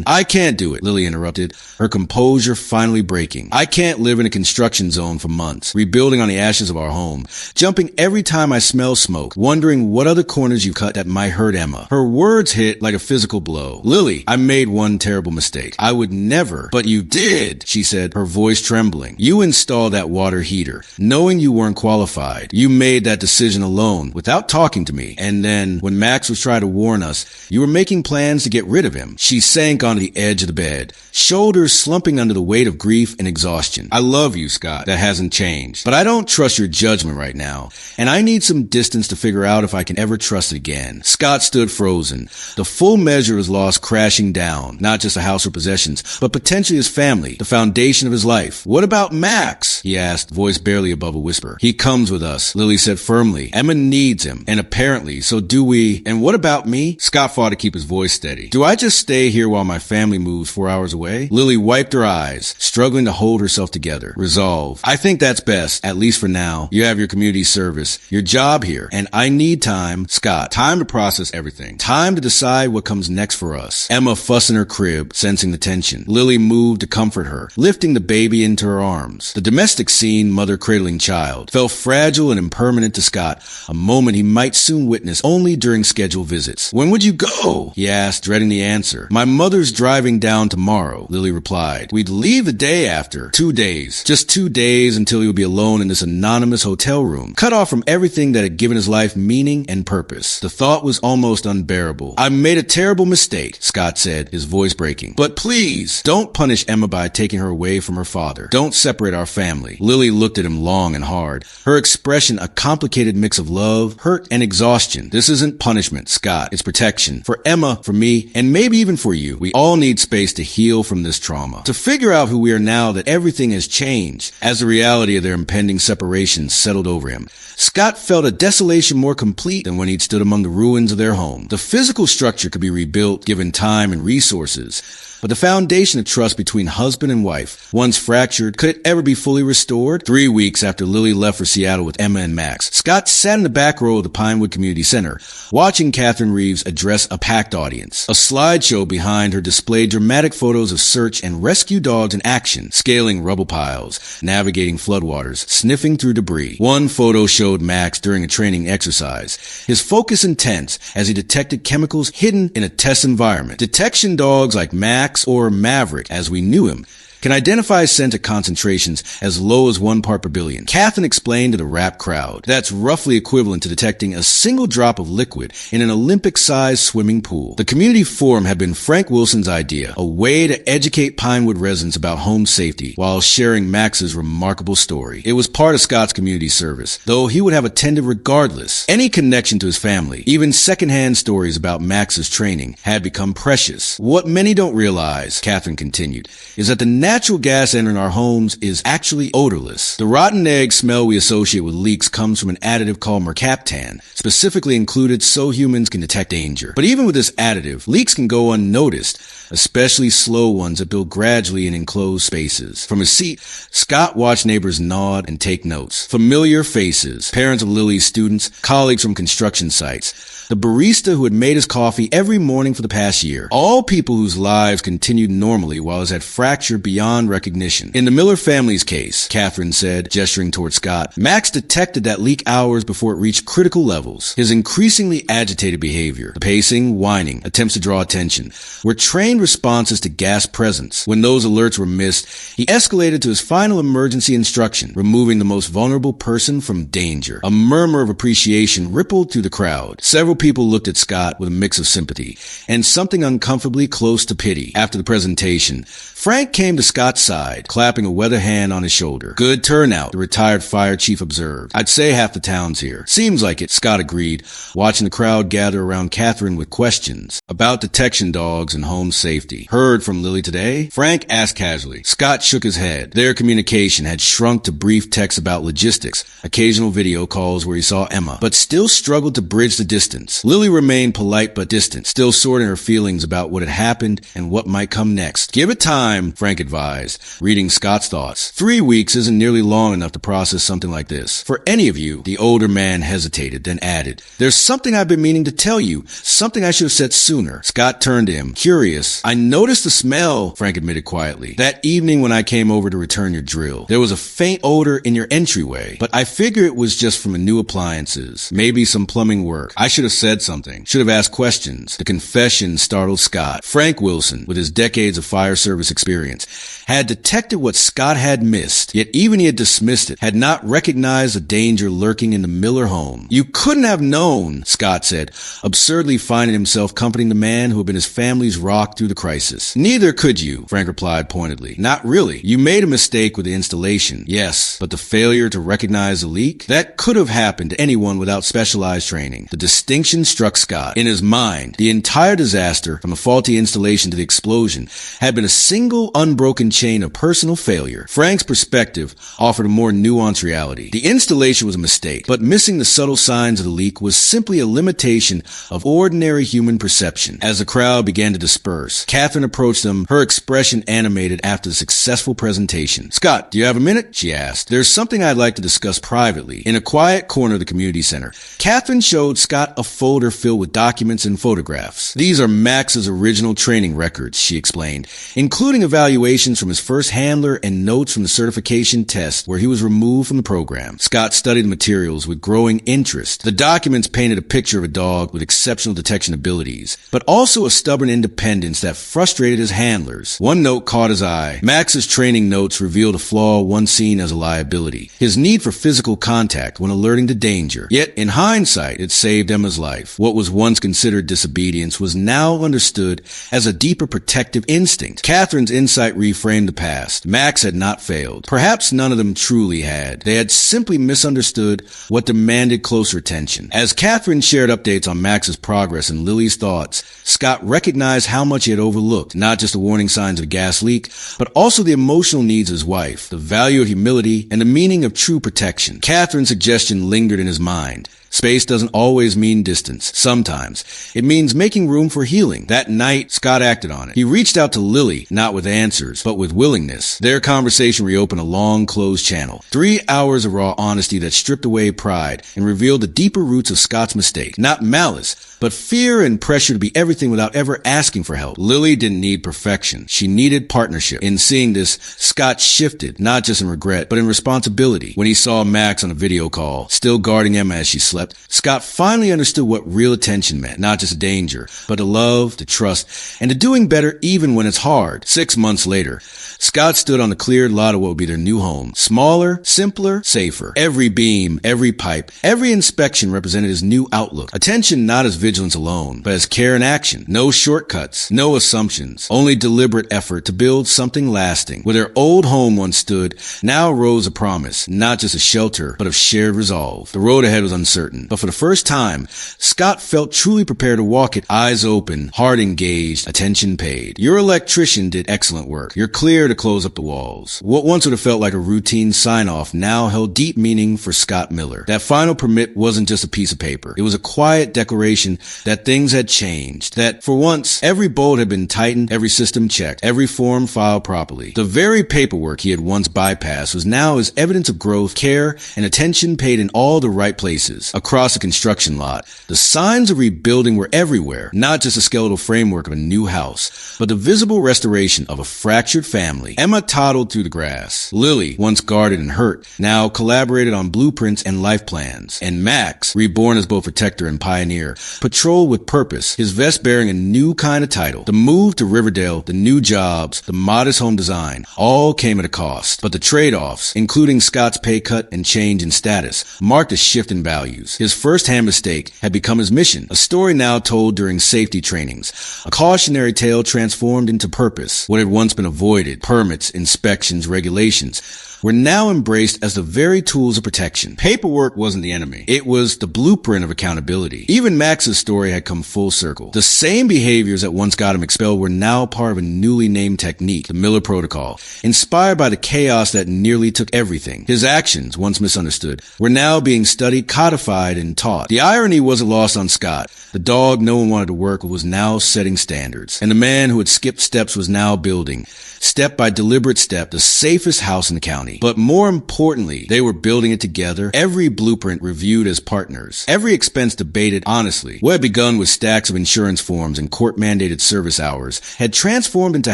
I can't do it, Lily interrupted, her composure finally breaking. I can't live in a construction zone for months, rebuilding on the ashes of our home, jumping every time I smell smoke, wondering what other corners you cut that might hurt Emma. Her words hit like a physical blow. Lily, I made one terrible mistake. I would never, but you did, she said, her voice trembling. You installed that water heater, knowing you weren't qualified. You made that decision alone, without talking to me. And then, when Max was trying to warn us, you were making plans to get rid of him. She sank onto the edge of the bed, shoulders slumping under the weight of grief and exhaustion. I love you, Scott. That hasn't changed. But I don't trust your judgment right now, and I need some distance to figure out if I can ever trust it again. Scott stood frozen, the full measure of his loss crashing down, not just a house or possessions, but potentially his family, the foundation of his life. What about Max? He asked, voice barely above a whisper. He comes with us, Lily said firmly. Emma needs him, and apparently, so do we. And what about me? Scott fought to keep his voice steady. Do I just stay here while my family moves 4 hours away? Lily wiped her eyes, struggling to hold herself together. Resolve. I think that's best, at least for now. You have your community service, your job here, and I need time, Scott, time to process everything. Time to decide what comes next for us. Emma fussed in her crib, sensing the tension. Lily moved to comfort toward her, lifting the baby into her arms. The domestic scene, mother cradling child, felt fragile and impermanent to Scott, a moment he might soon witness only during scheduled visits. "When would you go?" he asked, dreading the answer. "My mother's driving down tomorrow," Lily replied. "We'd leave the day after. 2 days. Just 2 days until he would be alone in this anonymous hotel room, cut off from everything that had given his life meaning and purpose." The thought was almost unbearable. "I made a terrible mistake," Scott said, his voice breaking. "But please, don't punish Emma by taking her away from her father. Don't separate our family." Lily looked at him long and hard, her expression a complicated mix of love, hurt, and exhaustion. "This isn't punishment, Scott. It's protection. For Emma, for me, and maybe even for you. We all need space to heal from this trauma, to figure out who we are now that everything has changed." As the reality of their impending separation settled over him, Scott felt a desolation more complete than when he'd stood among the ruins of their home. The physical structure could be rebuilt, given time and resources, but the foundation of trust between husband and wife, once fractured, could it ever be fully restored? 3 weeks after Lily left for Seattle with Emma and Max, Scott sat in the back row of the Pinewood Community Center, watching Catherine Reeves address a packed audience. A slideshow behind her displayed dramatic photos of search and rescue dogs in action, scaling rubble piles, navigating floodwaters, sniffing through debris. One photo showed Max during a training exercise, his focus intense as he detected chemicals hidden in a test environment. Detection dogs like Max, or Maverick as we knew him, can identify scent at concentrations as low as 1 part per billion. Catherine explained to the rapt crowd, that's roughly equivalent to detecting a single drop of liquid in an Olympic-sized swimming pool. The community forum had been Frank Wilson's idea, a way to educate Pinewood residents about home safety while sharing Max's remarkable story. It was part of Scott's community service, though he would have attended regardless. Any connection to his family, even secondhand stories about Max's training, had become precious. "What many don't realize," Catherine continued, "is that the natural gas entering our homes is actually odorless. The rotten egg smell we associate with leaks comes from an additive called mercaptan, specifically included so humans can detect danger. But even with this additive, leaks can go unnoticed, especially slow ones that build gradually in enclosed spaces." From his seat, Scott watched neighbors nod and take notes. Familiar faces, parents of Lily's students, colleagues from construction sites, the barista who had made his coffee every morning for the past year. All people whose lives continued normally while his had fractured beyond recognition. In the Miller family's case, Catherine said, gesturing toward Scott, Max detected that leak hours before it reached critical levels. His increasingly agitated behavior, the pacing, whining, attempts to draw attention, were trained responses to gas presence. When those alerts were missed, he escalated to his final emergency instruction, removing the most vulnerable person from danger. A murmur of appreciation rippled through the crowd. Several people looked at Scott with a mix of sympathy and something uncomfortably close to pity. After the presentation, Frank came to Scott's side, clapping a weather hand on his shoulder. "Good turnout," the retired fire chief observed. "I'd say half the town's here." "Seems like it," Scott agreed, watching the crowd gather around Catherine with questions about detection dogs and home safety. "Heard from Lily today?" Frank asked casually. Scott shook his head. Their communication had shrunk to brief texts about logistics, occasional video calls where he saw Emma, but still struggled to bridge the distance. Lily remained polite but distant, still sorting her feelings about what had happened and what might come next. "Give it time," Frank advised, reading Scott's thoughts. 3 weeks isn't nearly long enough to process something like this. "For any of you," the older man hesitated, then added, "There's something I've been meaning to tell you, something I should have said sooner." Scott turned to him, curious. "I noticed the smell," Frank admitted quietly, "that evening when I came over to return your drill. There was a faint odor in your entryway, but I figure it was just from the new appliances. Maybe some plumbing work. I should have said something. Should have asked questions." The confession startled Scott. Frank Wilson, with his decades of fire service experience, had detected what Scott had missed, yet even he had dismissed it, had not recognized the danger lurking in the Miller home. "You couldn't have known," Scott said, absurdly finding himself comforting the man who had been his family's rock through the crisis. "Neither could you," Frank replied pointedly. "Not really. You made a mistake with the installation, yes, but the failure to recognize the leak? That could have happened to anyone without specialized training." The distinction struck Scott. In his mind, the entire disaster, from the faulty installation to the explosion, had been a single unbroken chain of personal failure. Frank's perspective offered a more nuanced reality. The installation was a mistake, but missing the subtle signs of the leak was simply a limitation of ordinary human perception. As the crowd began to disperse, Catherine approached them, her expression animated after the successful presentation. "Scott, do you have a minute?" she asked. "There's something I'd like to discuss privately." In a quiet corner of the community center, Catherine showed Scott a folder filled with documents and photographs. These are Max's original training records, she explained, including evaluations from his first handler and notes from the certification test where he was removed from the program. Scott studied the materials with growing interest. The documents painted a picture of a dog with exceptional detection abilities, but also a stubborn independence that frustrated his handlers. One note caught his eye. Max's training notes revealed a flaw once seen as a liability: his need for physical contact when alerting to danger. Yet, in hindsight, it saved Emma's life. What was once considered disobedience was now understood as a deeper protective instinct. Catherine's insight reframed the past. Max had not failed. Perhaps none of them truly had. They had simply misunderstood what demanded closer attention. As Catherine shared updates on Max's progress and Lily's thoughts, Scott recognized how much he had overlooked, not just the warning signs of a gas leak, but also the emotional needs of his wife, the value of humility, and the meaning of true protection. Catherine's suggestion lingered in his mind. Space doesn't always mean distance. Sometimes it means making room for healing. That night, Scott acted on it. He reached out to Lily, not with answers, but with willingness. Their conversation reopened a long, closed channel. 3 hours of raw honesty that stripped away pride and revealed the deeper roots of Scott's mistake. Not malice, but fear and pressure to be everything without ever asking for help. Lily didn't need perfection. She needed partnership. In seeing this, Scott shifted, not just in regret, but in responsibility. When he saw Max on a video call, still guarding Emma as she slept, Scott finally understood what real attention meant. Not just danger, but to love, to trust, and to doing better even when it's hard. 6 months later, Scott stood on the cleared lot of what would be their new home. Smaller, simpler, safer. Every beam, every pipe, every inspection represented his new outlook. Attention not as vigilance alone, but as care and action. No shortcuts, no assumptions, only deliberate effort to build something lasting. Where their old home once stood, now rose a promise, not just a shelter, but of shared resolve. The road ahead was uncertain, but for the first time, Scott felt truly prepared to walk it, eyes open, heart engaged, attention paid. Your electrician did excellent work. You're clear to close up the walls. What once would have felt like a routine sign-off now held deep meaning for Scott Miller. That final permit wasn't just a piece of paper. It was a quiet declaration that things had changed. That, for once, every bolt had been tightened, every system checked, every form filed properly. The very paperwork he had once bypassed was now as evidence of growth, care, and attention paid in all the right places. Across the construction lot, the signs of rebuilding were everywhere. Not just a skeletal framework of a new house, but the visible restoration of a fractured family. Emma toddled through the grass. Lily, once guarded and hurt, now collaborated on blueprints and life plans. And Max, reborn as both protector and pioneer, patrolled with purpose, his vest bearing a new kind of title. The move to Riverdale, the new jobs, the modest home design, all came at a cost. But the trade-offs, including Scott's pay cut and change in status, marked a shift in values. His first-hand mistake had become his mission, a story now told during safety trainings, a cautionary tale transformed into purpose. What had once been avoided, permits, inspections, regulations, were now embraced as the very tools of protection. Paperwork wasn't the enemy. It was the blueprint of accountability. Even Max's story had come full circle. The same behaviors that once got him expelled were now part of a newly named technique, the Miller Protocol, inspired by the chaos that nearly took everything. His actions, once misunderstood, were now being studied, codified, and taught. The irony wasn't lost on Scott. The dog no one wanted to work with was now setting standards. And the man who had skipped steps was now building, step by deliberate step, the safest house in the county. But more importantly, they were building it together, every blueprint reviewed as partners, every expense debated honestly. What had begun with stacks of insurance forms and court-mandated service hours had transformed into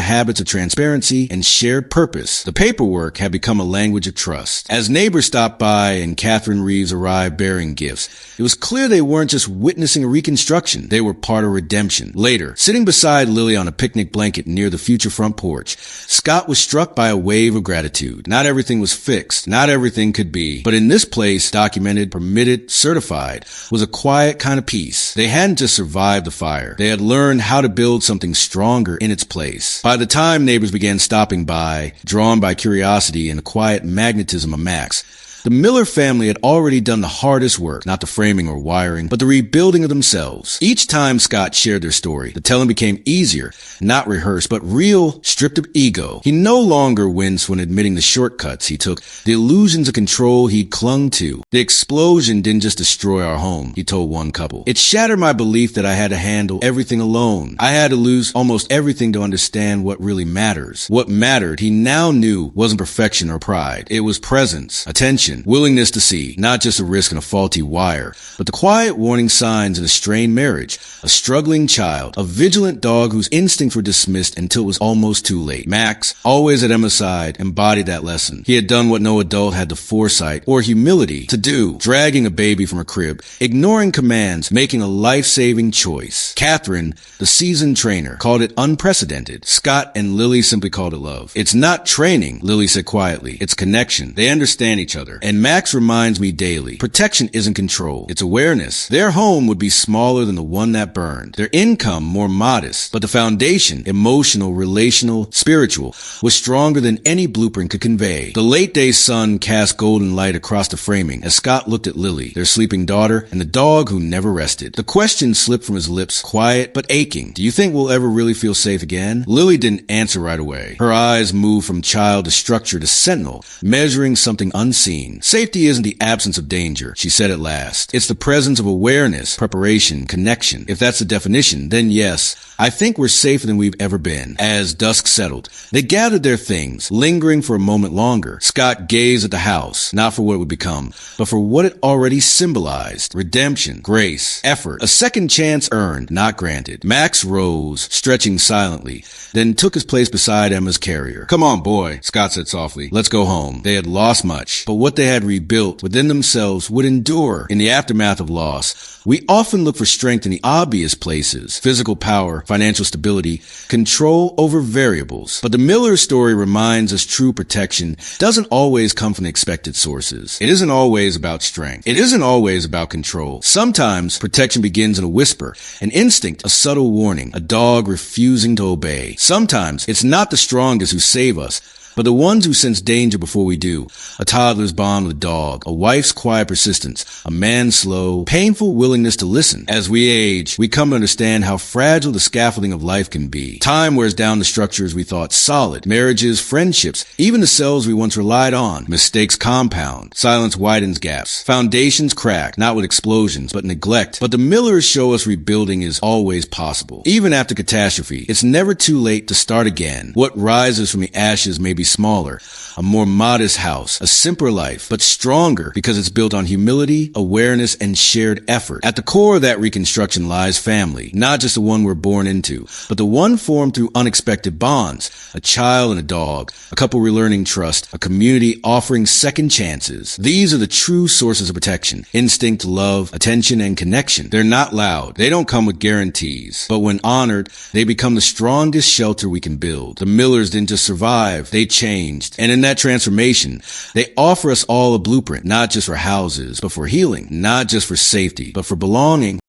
habits of transparency and shared purpose. The paperwork had become a language of trust. As neighbors stopped by and Catherine Reeves arrived bearing gifts, it was clear they weren't just witnessing a reconstruction, they were part of redemption. Later, sitting beside Lily on a picnic blanket near the future front porch, Scott was struck by a wave of gratitude. Not everything was fixed. Not everything could be. But in this place, documented, permitted, certified, was a quiet kind of peace. They hadn't just survived the fire. They had learned how to build something stronger in its place. By the time neighbors began stopping by, drawn by curiosity and the quiet magnetism of Max, the Miller family had already done the hardest work, not the framing or wiring, but the rebuilding of themselves. Each time Scott shared their story, the telling became easier, not rehearsed, but real, stripped of ego. He no longer winced when admitting the shortcuts he took, the illusions of control he'd clung to. The explosion didn't just destroy our home, he told one couple. It shattered my belief that I had to handle everything alone. I had to lose almost everything to understand what really matters. What mattered, he now knew, wasn't perfection or pride. It was presence, attention, vision, willingness to see, not just a risk in a faulty wire, but the quiet warning signs in a strained marriage, a struggling child, a vigilant dog whose instincts were dismissed until it was almost too late. Max, always at Emma's side, embodied that lesson. He had done what no adult had the foresight or humility to do, dragging a baby from a crib, ignoring commands, making a life-saving choice. Catherine, the seasoned trainer, called it unprecedented. Scott and Lily simply called it love. It's not training, Lily said quietly. It's connection. They understand each other. And Max reminds me daily, protection isn't control. It's awareness. Their home would be smaller than the one that burned. Their income more modest. But the foundation, emotional, relational, spiritual, was stronger than any blueprint could convey. The late day sun cast golden light across the framing as Scott looked at Lily, their sleeping daughter, and the dog who never rested. The question slipped from his lips, quiet but aching. Do you think we'll ever really feel safe again? Lily didn't answer right away. Her eyes moved from child to structure to sentinel, measuring something unseen. Safety isn't the absence of danger, she said at last. It's the presence of awareness, preparation, connection. If that's the definition, then yes, I think we're safer than we've ever been. As dusk settled, they gathered their things, lingering for a moment longer. Scott gazed at the house, not for what it would become, but for what it already symbolized. Redemption, grace, effort, a second chance earned, not granted. Max rose, stretching silently, then took his place beside Emma's carrier. Come on, boy, Scott said softly. Let's go home. They had lost much, but what they had rebuilt within themselves would endure. In the aftermath of loss, we often look for strength in the obvious places: physical power, financial stability, control over variables. But the Miller story reminds us true protection doesn't always come from expected sources. It isn't always about strength. It isn't always about control. Sometimes protection begins in a whisper, an instinct, a subtle warning, a dog refusing to obey. Sometimes it's not the strongest who save us, but the ones who sense danger before we do. A toddler's bond with a dog, a wife's quiet persistence, a man's slow, painful willingness to listen. As we age, we come to understand how fragile the scaffolding of life can be. Time wears down the structures we thought solid. Marriages, friendships, even the selves we once relied on. Mistakes compound. Silence widens gaps. Foundations crack, not with explosions, but neglect. But the Millers show us rebuilding is always possible. Even after catastrophe, it's never too late to start again. What rises from the ashes may be smaller, a more modest house, a simpler life, but stronger because it's built on humility, awareness, and shared effort. At the core of that reconstruction lies family, not just the one we're born into, but the one formed through unexpected bonds, a child and a dog, a couple relearning trust, a community offering second chances. These are the true sources of protection: instinct, love, attention, and connection. They're not loud. They don't come with guarantees, but when honored, they become the strongest shelter we can build. The Millers didn't just survive, they changed. And in that transformation, they offer us all a blueprint, not just for houses, but for healing, not just for safety, but for belonging.